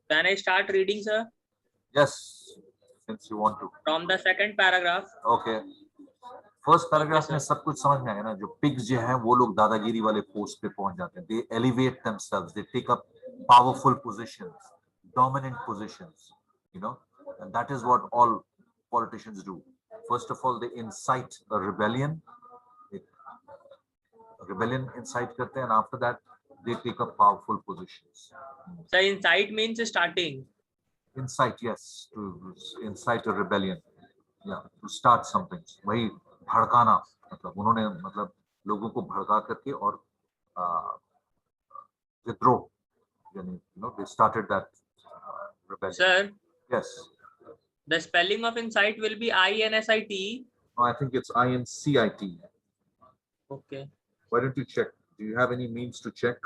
Can I start reading, sir? Yes, since you want to. From the second paragraph. Okay. First paragraph Okay, में sir. सब कुछ समझ में आया ना. जो पिग्स जो हैं वो लोग दादागिरी वाले पोस्ट पे पहुंच जाते हैं. They elevate themselves. They take up powerful positions, dominant positions. You know, and that is what all politicians do. First of all, they incite a rebellion. Rebellion incite करते हैं, and after that, they take up powerful positions. So incite means starting. Incite, yes, to incite a rebellion. Yeah, to start something. वही भड़काना, मतलब उन्होंने मतलब लोगों को भड़का करके और विद्रोह, यानी they started that rebellion. Sir, Yes. the spelling of incite will be INSIT. No, I think it's INCIT. Okay. Why don't you check? Do you have any means to check?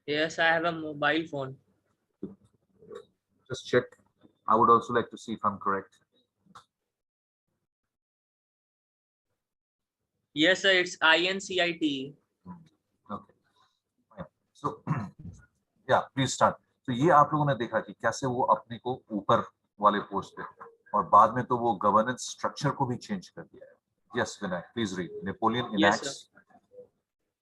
Yes, I have a mobile phone. Just check. I would also like to see if I'm correct. Yes, sir, it's INCIT. Okay. So, yeah, please start. तो ये आप लोगों ने देखा कि कैसे वो अपने को ऊपर वाले पोस्ट पे, और बाद में तो वो गवर्नेंस स्ट्रक्चर को भी चेंज कर दिया है. Yes, Vinay, please read. Napoleon enacts.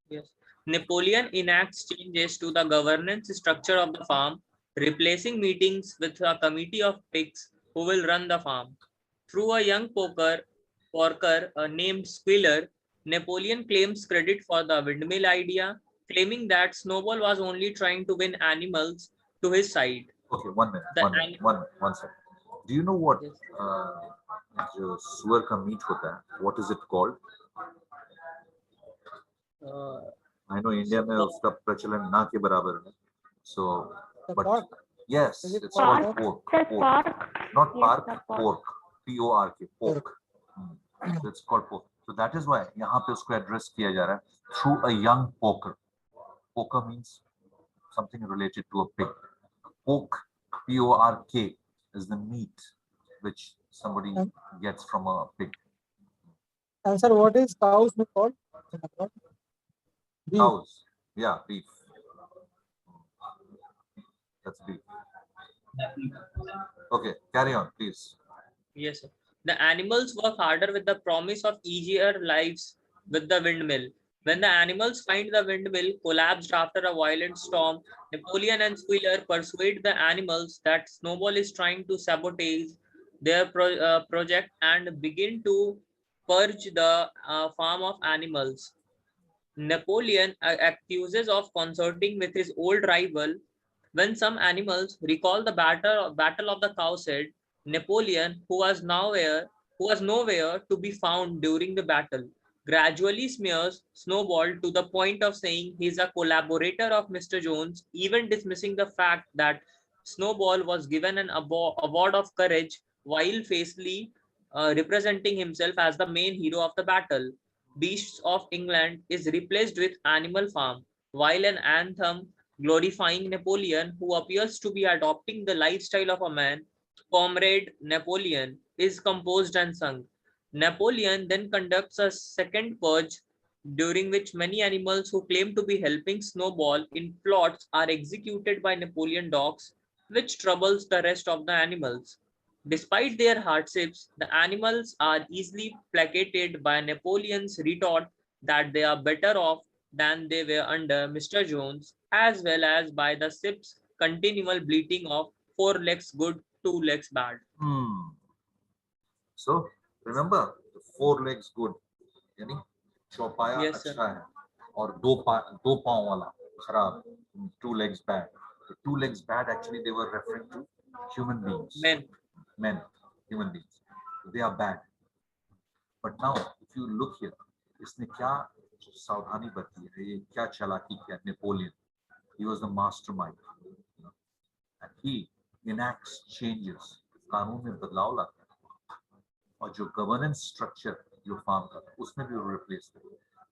Yes. Napoleon enacts changes to the governance structure of the farm, replacing meetings with a committee of pigs who will run the farm. Through a young porker named Squealer, Napoleon claims credit for the windmill idea, claiming that Snowball was only trying to win animals to his side. Okay, 1 minute. One second. Do you know what जो सुअर का meet होता है, what is it called? I know India में उसका प्रचलन ना के बराबर है. So, but pork? Yes, it's called pork. Pork. Not park, pork. P-O-R-K, pork. So it's called pork. So that is why यहाँ पे उसको address किया जा रहा है through a young porker. Porker means something related to a pig. Pork, P-O-R-K, is the meat which somebody gets from a pig. And sir, what is cow's milk called? Beef. Cows, yeah, beef. That's beef. Okay, carry on, please. Yes, sir. The animals work harder with the promise of easier lives with the windmill. When the animals find the windmill collapsed after a violent storm, Napoleon and Squealer persuade the animals that Snowball is trying to sabotage their project and begin to purge the farm of animals. Napoleon accuses of consorting with his old rival. When some animals recall the battle of the Cowshed, Napoleon, who was nowhere to be found during the battle, gradually smears Snowball to the point of saying he is a collaborator of Mr. Jones, even dismissing the fact that Snowball was given an award of courage while faithfully representing himself as the main hero of the battle. Beasts of England is replaced with Animal Farm, while an anthem glorifying Napoleon, who appears to be adopting the lifestyle of a man, Comrade Napoleon, is composed and sung. Napoleon then conducts a second purge, during which many animals who claim to be helping Snowball in plots are executed by Napoleon dogs, which troubles the rest of the animals. Despite their hardships, the animals are easily placated by Napoleon's retort that they are better off than they were under Mr. Jones, as well as by the ship's continual bleating of 4 legs good, 2 legs bad. So remember, the 4 legs good, यानी चौपाया अच्छा है, और दो पांव वाला खराब, 2 legs bad. The 2 legs bad, actually they were referring to human beings. Men, human beings. They are bad. But now, if you look here, इसने क्या सावधानी बरती है, ये क्या चालाकी किया Napoleon. He was the mastermind, and he enacts changes. कानून में बदलाव लाता है, और जो गवर्नेंस स्ट्रक्चर जो फार्म का उसमें भी रिप्लेस कर.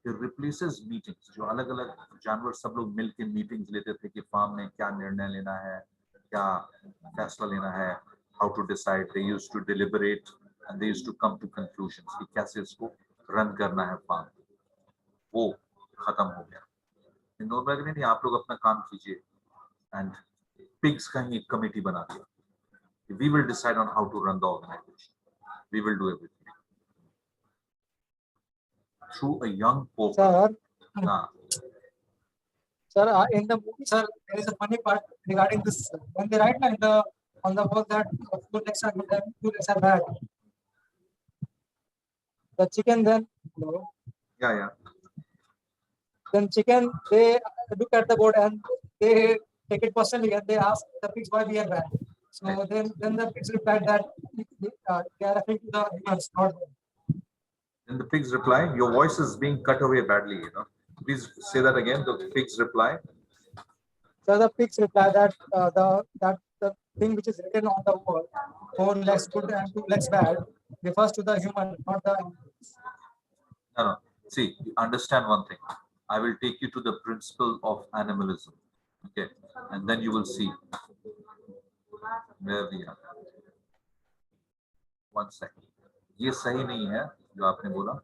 He replaces meetings. जो अलग अलग जानवर सब लोग मिलकर मीटिंग्स लेते थे कि फार्म में क्या निर्णय लेना है, क्या फैसला लेना है, how to decide. They used to deliberate and they used to come to conclusions कि कैसे इसको रन करना है फार्म. वो खत्म हो गया. इन दोनों में नहीं, आप लोग अपना काम कीजिए, and pigs का ही committee बना दिया. We will decide on how to run the organization. We will do everything through a young poker. Sir, in the movie, sir, there is a funny part regarding this. When they write on the wall that two legs are good and two legs are bad, the chicken then, Yeah. then chicken, they look at the board and they take it personally and they ask the pigs why we are bad. So then the pigs reply that they are referring to the humans, not them. And the pigs reply, your voice is being cut away badly, Please say that again. The pigs reply. So the pigs reply that the thing which is written on the wall, 4 legs good and 2 legs bad, refers to the human, not the animals. No. See, understand one thing. I will take you to the principle of animalism. Okay. And then you will see where we are. 1 second. ये सही नहीं है जो आपने बोला.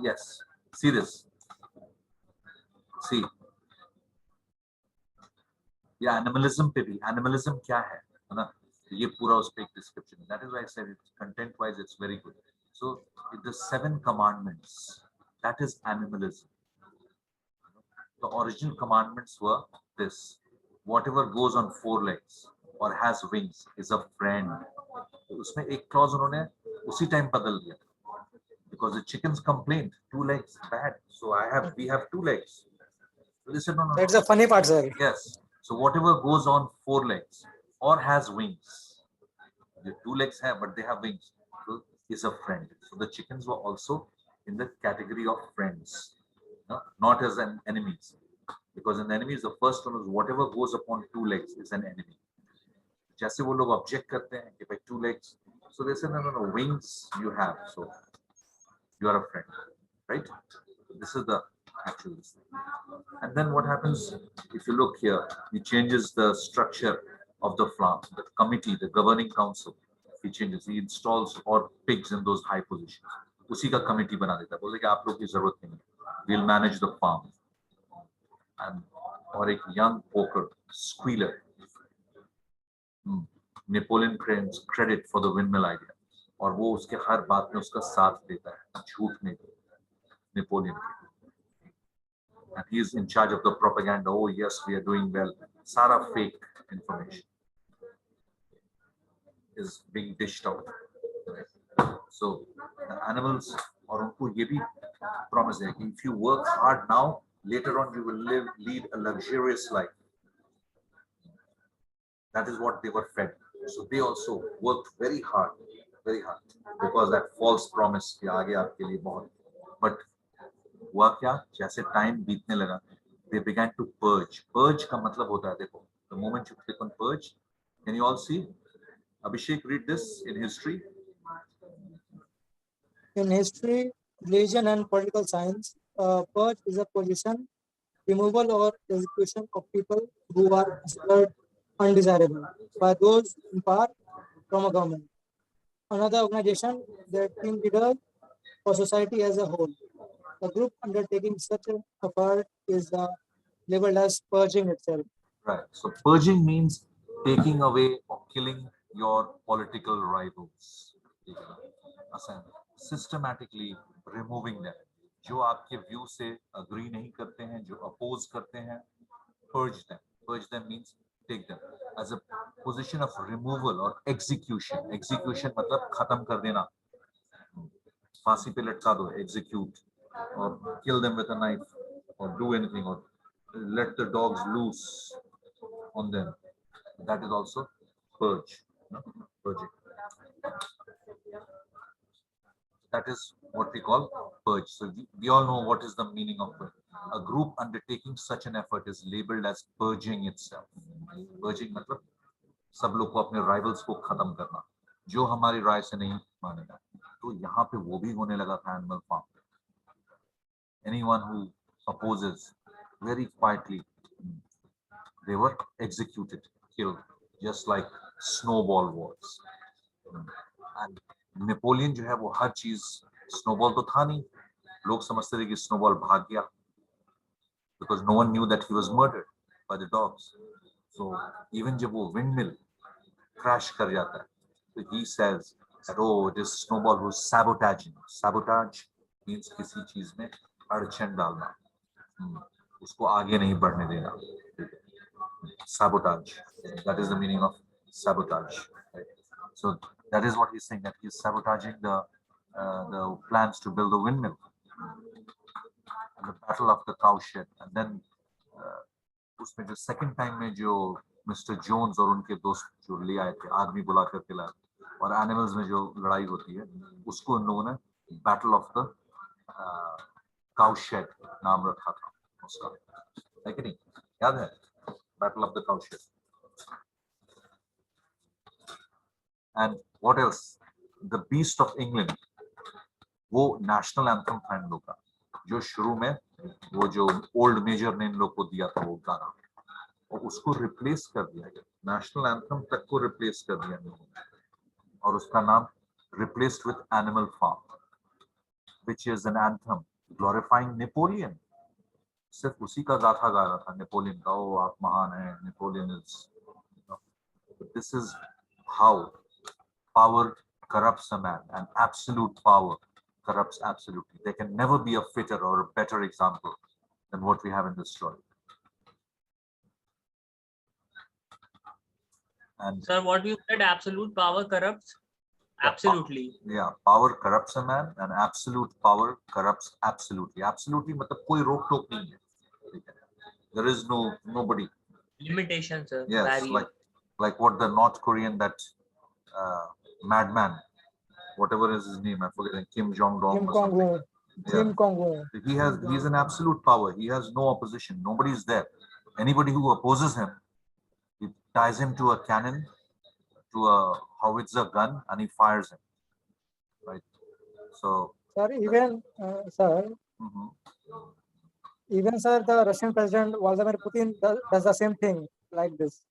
Yes. See this. See. ये animalism पे भी. Animalism क्या है ना? ये पूरा उस पे एक description. That is why I said it. Content-wise, it's very good. So the 7 commandments. That is animalism. The original commandments were this: whatever goes on 4 legs or has wings is a friend. तो उसमें एक clause उन्होंने उसी time बदल दिया. Because the chickens complained, 2 legs bad. So we have 2 legs. So they said, no. That's the funny part, sir. Yes. So whatever goes on 4 legs or has wings, the 2 legs have, but they have wings, so is a friend. So the chickens were also in the category of friends, not as an enemies. Because in enemies, the first one is whatever goes upon 2 legs is an enemy. जैसे वो लोग object करते हैं कि भाई 2 legs, so they say no, wings you have, so you are a friend, right? This is the actual thing. And then what happens if you look here? He changes the structure of the farm, the committee, the governing council. He changes. He installs all pigs in those high positions. उसी का committee बना देता है. बोलते कि आप लोग की जरूरत नहीं है. We'll manage the farm. And और एक young poker squealer. Napoleon claims credit for the windmill idea. और वो उसके हर बात में उसका साथ देता है, झूठ नहीं. Napoleon. And he is in charge of the propaganda. Oh yes, we are doing well. Sara fake information is being dished out. So the animals, और उनको ये भी promise है कि if you work hard now, later on you will lead a luxurious life. That is what they were fed. So they also worked very hard, because that false promise कि आगे आपके लिए बहुत. But हुआ क्या? जैसे टाइम बीतने लगा, they began to purge. Purge का मतलब होता है, देखो, the moment you click on purge, can you all see? Abhishek, read this in history. In history, religion and political science, purge is a position, removal or execution of people who are considered undesirable by those in power from a government, another organization, their team leader, or society as a whole. The group undertaking such an effort is labeled as purging itself. Right. So purging means taking away or killing your political rivals. Systematically removing them. जो आपके view से agree नहीं करते हैं, जो oppose करते हैं, purge them. Purge them means take them as a position of removal or execution. Execution मतलब खत्म कर देना. फांसी पे लटका दो, execute, or kill them with a knife, or do anything, or let the dogs loose on them. That is also purge. Purging. That is what we call purge. So we all know what is the meaning of purge. A group undertaking such an effort is labeled as purging itself. Purging मतलब सब लोग को अपने rivals को खत्म करना, जो हमारी राय से नहीं मानेगा. तो यहाँ पे वो भी होने लगा था animal farm. Anyone who opposes, very quietly, they were executed, killed, just like snowball wars. And Napoleon जो है वो हर चीज, स्नोबॉल तो था नहीं, लोग समझते थे कि स्नोबॉल भाग गया, because no one knew that he was murdered by the dogs. So even जब वो windmill crash कर जाता है, so he says that oh, it is snowball who's sabotaging. Sabotage means किसी चीज में अड़चन डालना, उसको आगे नहीं बढ़ने देना. Sabotage. That is the meaning of sabotage. Right? So that is what he's saying, that he's sabotaging the plans to build a windmill. And the battle of the cowshed, and then उसमें जो second time में जो mister Jones और उनके दोस्त जो ले आए थे, आदमी बुला करके लाए, और एनिमल्स में जो लड़ाई होती है उसको उन लोगों ने बैटल ऑफ द काउशेड नाम रखा था उसका, है कि नहीं? याद है battle of the cowshed? And what else? The beast of England, वो नेशनल एंथम था इन लोग का, जो शुरू में वो जो ओल्ड मेजर ने इन लोग को दिया था वो गाना, और उसको रिप्लेस कर दिया गया, नेशनल एंथम तक को रिप्लेस कर दिया गया, और उसका नाम replaced with animal farm, which is an anthem glorifying Napoleon. सिर्फ उसी का गाथा गा रहा था नेपोलियन का, ओ आप महान हैं, Napoleon is. This is how power corrupts a man, and absolute power corrupts absolutely. There can never be a fitter or a better example than what we have in this story. And sir, what you said, absolute power corrupts? Absolutely. Yeah, power corrupts a man, and absolute power corrupts absolutely. Absolutely मतलब कोई रोक टोक नहीं है. There is nobody. Limitation, sir. Yes, barrier. like what the North Korean, that madman, whatever is his name, I forget, Kim Jong-un or something. Kim Jong-un. He's an absolute power. He has no opposition. Nobody is there. Anybody who opposes him, he ties him to a cannon, to a howitzer gun, and he fires him. Right. So. Sir, even sir. Mm-hmm. Even sir, the Russian President Vladimir Putin does the same thing like this.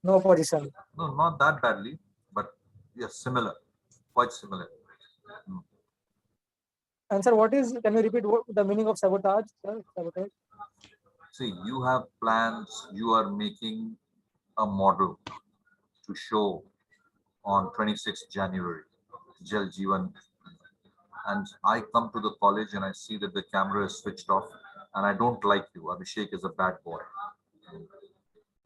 No opposition. No, not that badly, but yes, similar, quite similar. And sir, can you repeat the meaning of sabotage, sir? Sabotage. See, you have plans, you are making a model to show on 26th January, Jal Jeevan, and I come to the college and I see that the camera is switched off, and I don't like you. Abhishek is a bad boy.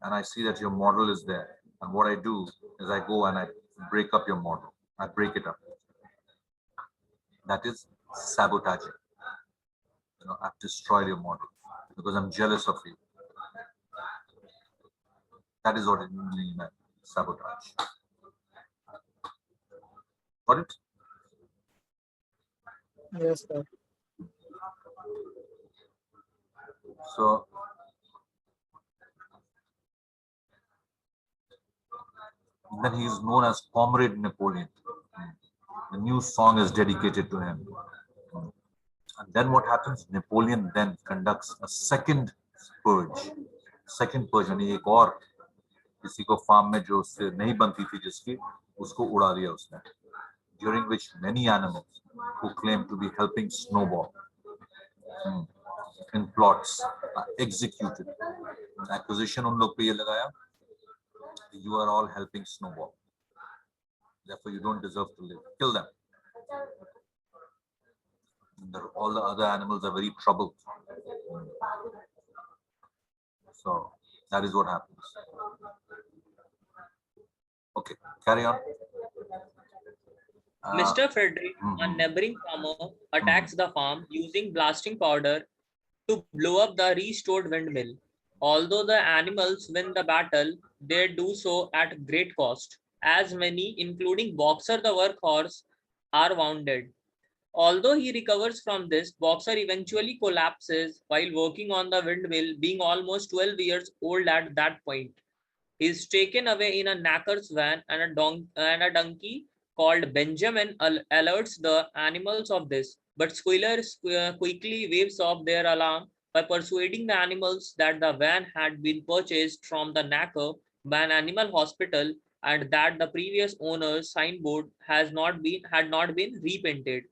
And I see that your model is there. And what I do is I go and I break up your model. I break it up. That is sabotaging. I've destroyed your model because I'm jealous of you. That is what it really meant, sabotage. Got it? Yes, sir. So, then he is known as Comrade Napoleon. The new song is dedicated to him. And then what happens? Napoleon then conducts a second purge. Second purge, यानी एक और किसी को farm में जो उससे नहीं बनती थी जिसकी, उसको उड़ा दिया उसने. During which many animals who claim to be helping Snowball in plots are executed. Accusation उन लोग पे ये लगाया, you are all helping Snowball. Therefore, you don't deserve to live. Kill them. All the other animals are very troubled. So that is what happens. Okay, carry on. Mr. Frederick, a neighboring farmer, attacks the farm using blasting powder to blow up the restored windmill. Although the animals win the battle, they do so at great cost, as many, including Boxer the workhorse, are wounded. Although he recovers from this, Boxer eventually collapses while working on the windmill, being almost 12 years old at that point. He is taken away in a knacker's van, and a donkey called Benjamin alerts the animals of this, but Squealer quickly waves off their alarm by persuading the animals that the van had been purchased from the knacker by an animal hospital and that the previous owner's signboard had not been repainted.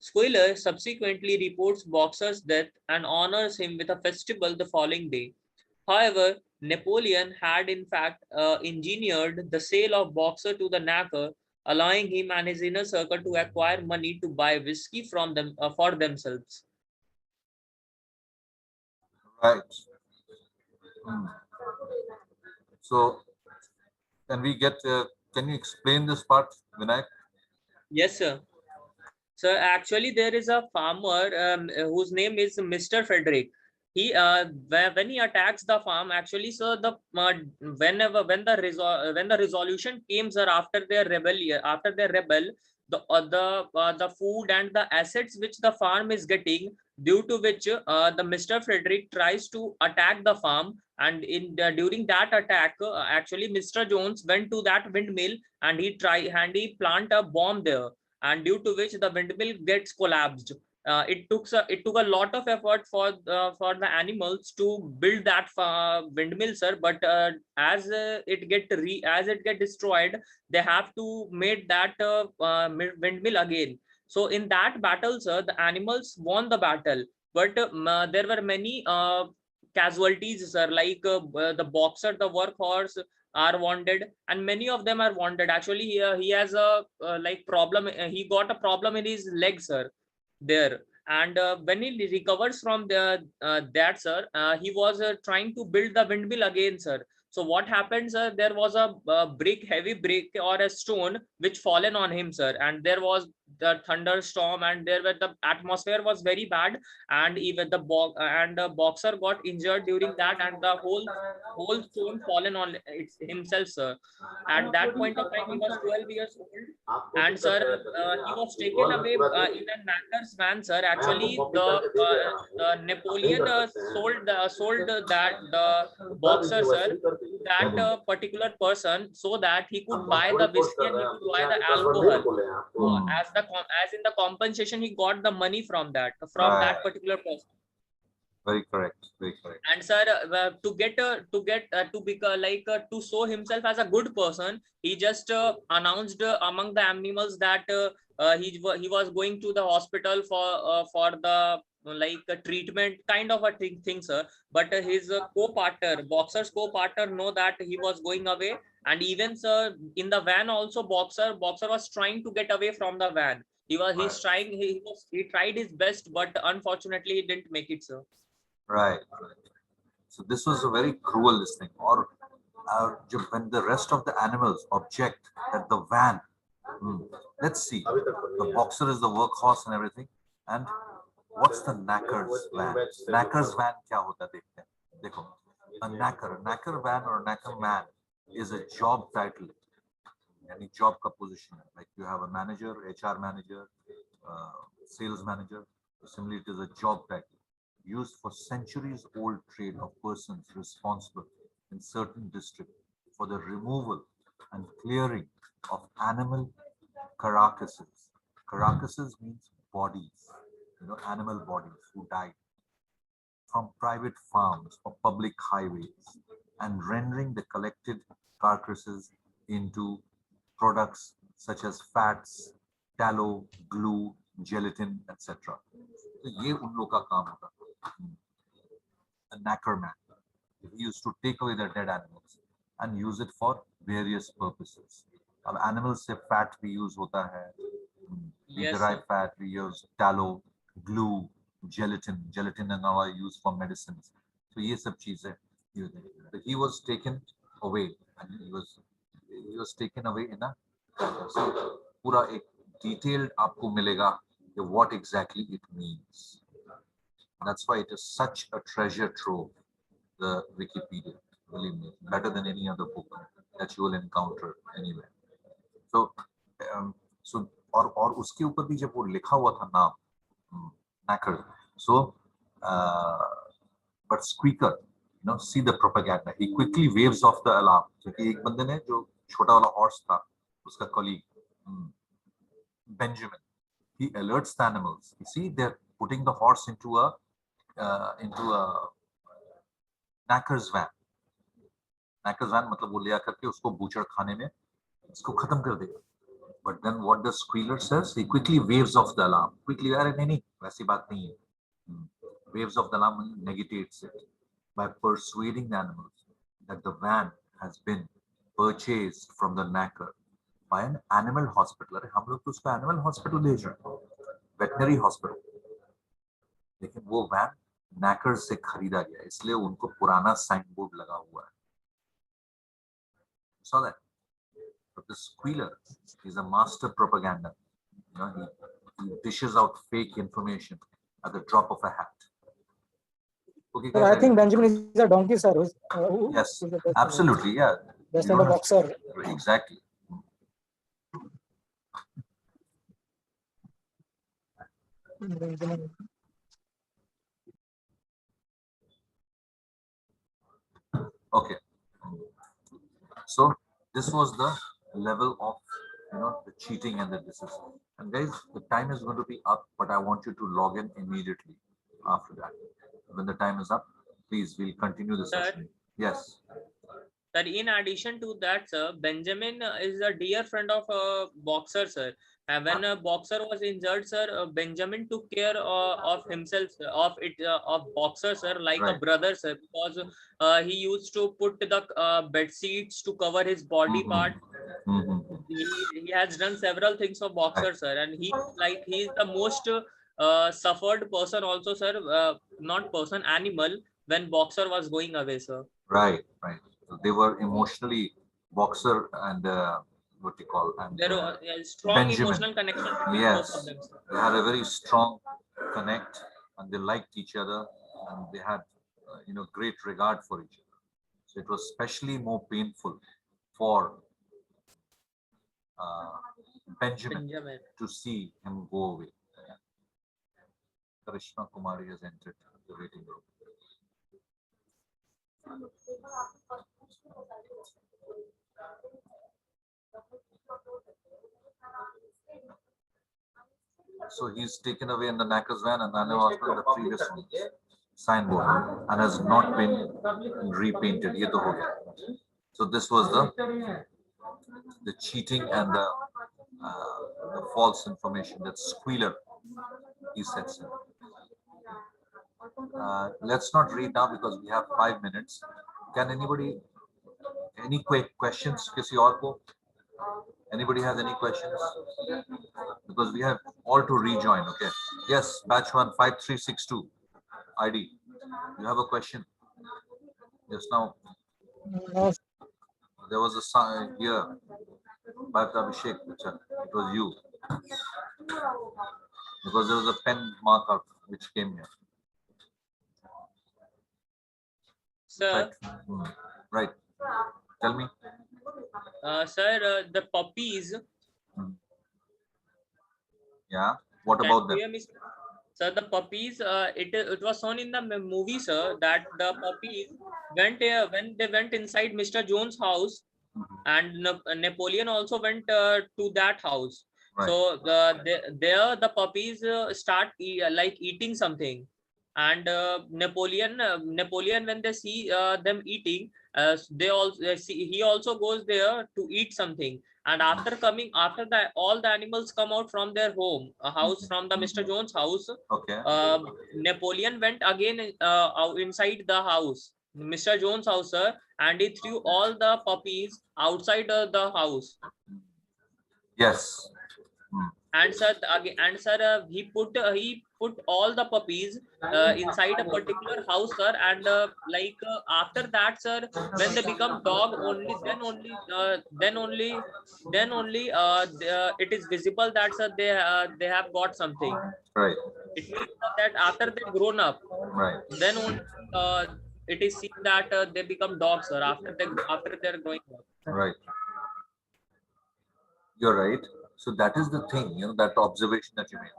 Squealer subsequently reports Boxer's death and honors him with a festival the following day. However, Napoleon had in fact engineered the sale of Boxer to the knacker, allowing him and his inner circle to acquire money to buy whiskey from them for themselves. Right. So, can you explain this part, Vinayak? Yes, sir. So actually, there is a farmer whose name is Mr. Frederick. He when he attacks the farm, actually, so the when the resolution came, sir, after their rebellion, after their rebel, the food and the assets which the farm is getting, due to which the Mr. Frederick tries to attack the farm, and during that attack, actually, Mr. Jones went to that windmill and he plant a bomb there, and due to which the windmill gets collapsed. It took a lot of effort for the animals to build that windmill, sir. But as it get destroyed, they have to make that windmill again. So in that battle, sir, the animals won the battle, but there were many casualties, sir. Like the boxer, the workhorse are wounded, and many of them are wounded. Actually, he has a like problem. He got a problem in his leg, sir, there. And when he recovers from that, sir, he was trying to build the windmill again, sir. So what happened, sir? There was a heavy brick or a stone which fallen on him, sir, and there was the thunderstorm, and the atmosphere was very bad, and even the boxer got injured during that, and the whole stone fallen on himself, sir. At that point of time, he was 12 years old, and sir, he was taken away in a knacker's van, sir. Actually, the Napoleon sold that the boxer, sir, to that particular person, so that he could buy the whiskey and he could buy the alcohol. As in the compensation, he got the money from that particular person. Very correct. Very correct. And sir, to become to show himself as a good person, he just announced among the animals that he was going to the hospital for the treatment kind of a thing, sir. But his boxer's co-partner know that he was going away, and even, sir, in the van also, boxer was trying to get away from the van. He tried his best, but unfortunately he didn't make it, sir. Right. So this was a very cruel thing. Or when the rest of the animals object that the van, let's see, the boxer is the workhorse and everything, and what's the knacker's van? Knacker's van kya hota dekhte hain. Dekho, a knacker van or a knacker man is a job title, any job ka position. Like you have a manager, HR manager, sales manager. Similarly, it is a job title used for centuries-old trade of persons responsible in certain districts for the removal and clearing of animal carcasses. Carcasses means bodies, animal bodies who died, from private farms or public highways, and rendering the collected carcasses into products such as fats, tallow, glue, gelatin, etc. तो ये उन लोग का काम होता था. The knacker man, he used to take away the dead animals and use it for various purposes. अब animals से fat भी use होता है. We derive fat, we use tallow, glue, gelatin and all are used for medicines. So ये सब चीजें. He was taken away, and he was taken away in a, so पूरा एक detailed आपको मिलेगा what exactly it means. That's why it is such a treasure trove, the Wikipedia. Believe me, better than any other book that you will encounter anywhere. So, और उसके ऊपर भी जब वो लिखा हुआ था नाम, knacker. So, but Squeaker, see the propaganda. He quickly waves off the alarm. So एक बंदे ने जो छोटा वाला horse था, उसका colleague, Benjamin, he alerts the animals. You see, they're putting the horse into a knacker's van. Knacker's van मतलब वो ले आकर के उसको बूचड़ खाने में इसको खत्म कर देगा. But then what the squealer says, he quickly waves off the alarm. Quickly, अरे नहीं, वैसी बात नहीं है. Waves off the alarm and negates it by persuading the animals that the van has been purchased from the knacker by an animal hospital. अरे हम लोग तो उसको animal hospital भेज रहे हैं, veterinary hospital. लेकिन वो van knacker से खरीदा गया, इसलिए उनको पुराना साइन बोर्ड लगा हुआ है. Saw that? But the squealer is a master propaganda. You know, he dishes out fake information at the drop of a hat. Okay, Sir, I think Benjamin is a donkey, sir. Yes, absolutely, yeah. Best in the boxer. Exactly. Okay. So this was the level of, you know, the cheating and the discipline. And guys, the time is going to be up, but I want you to log in immediately after that. When the time is up, please, we'll continue the session. Yes. Sir, in addition to that, sir, Benjamin is a dear friend of a boxer, sir. When a boxer was injured, sir, Benjamin took care of himself, of boxer, sir, like a brother, sir, because he used to put the bed sheets to cover his body part. He has done several things for boxer, sir, and he's the most suffered person also, sir. Not person, animal, when boxer was going away, sir. Right, right. So they were emotionally boxer and what you call, and there was a strong Benjamin. Emotional connection between Yes, both of them, sir. They had a very strong connect, and they liked each other, and they had you know, great regard for each other. So it was especially more painful for Benjamin to see him go away. Karishma Kumari has entered the waiting room. So he's taken away in the knacker's van, and Nana Hospital, the previous one, signboard, and has not been repainted. Ye to ho gaya. So this was the cheating and the false information, that squealer, he sets in. Let's not read now because we have 5 minutes. Can anybody, any quick questions? Kisi aur ko? Anybody has any questions? Because we have all to rejoin. Okay. Yes, batch 15362 ID. You have a question? Just now. There was a sign here. Bharti Abhishek, it was you. Because there was a pen mark out which came here. Sir. Right. Tell me. Sir, the puppies. Yeah. What about them? Sir, the puppies. It was shown in the movie, sir, that the puppies went when they went inside Mr. Jones' house, and Napoleon also went to that house. Right. So there the puppies start eating something, and Napoleon when they see them eating, he also goes there to eat something. And after that, all the animals come out from their house from the Mr. Jones' house. Okay. Napoleon went again inside the house, Mr. Jones' house, sir, and he threw all the puppies outside the house. Yes. And sir, he put all the puppies inside a particular house, sir, and after that, sir, when they become dog, then only it is visible that, sir, they have got something. Right. It means that after they grown up, right, then only it is seen that they become dogs, sir, after they're growing up. Right. You're right. So that is the thing, you know, that observation that you made.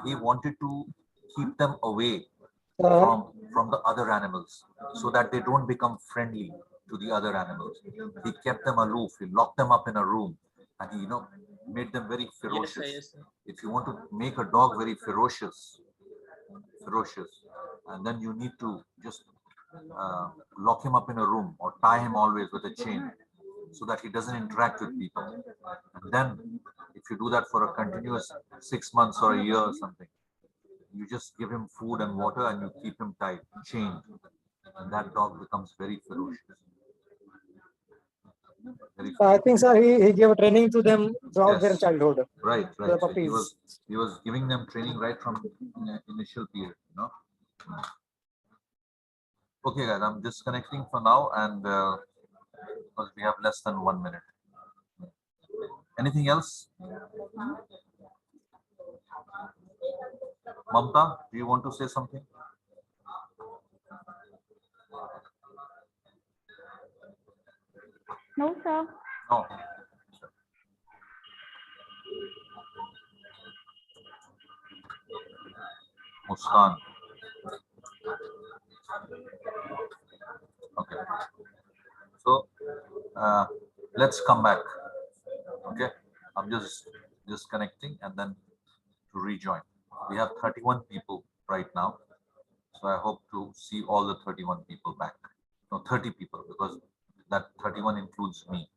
He wanted to keep them away from the other animals so that they don't become friendly to the other animals. He kept them aloof. He locked them up in a room, and he, you know, made them very ferocious. Yes, sir, yes, sir. If you want to make a dog very ferocious, and then you need to just lock him up in a room or tie him always with a chain. so that he doesn't interact with people. And then if you do that for a continuous 6 months or a year or something, you just give him food and water and you keep him tight, chained, and that dog becomes very ferocious. I think, sir, he gave training to them throughout their childhood. Right. The So puppies. he was giving them training right from initial period, you know. Okay, guys, I'm disconnecting for now, and because we have less than 1 minute. Anything else? Mamta, do you want to say something? No, sir. No. Muskan. Okay. So let's come back. Okay. I'm just disconnecting and then to rejoin. We have 31 people right now. So I hope to see all the 31 people back. No, 30 people, because that 31 includes me.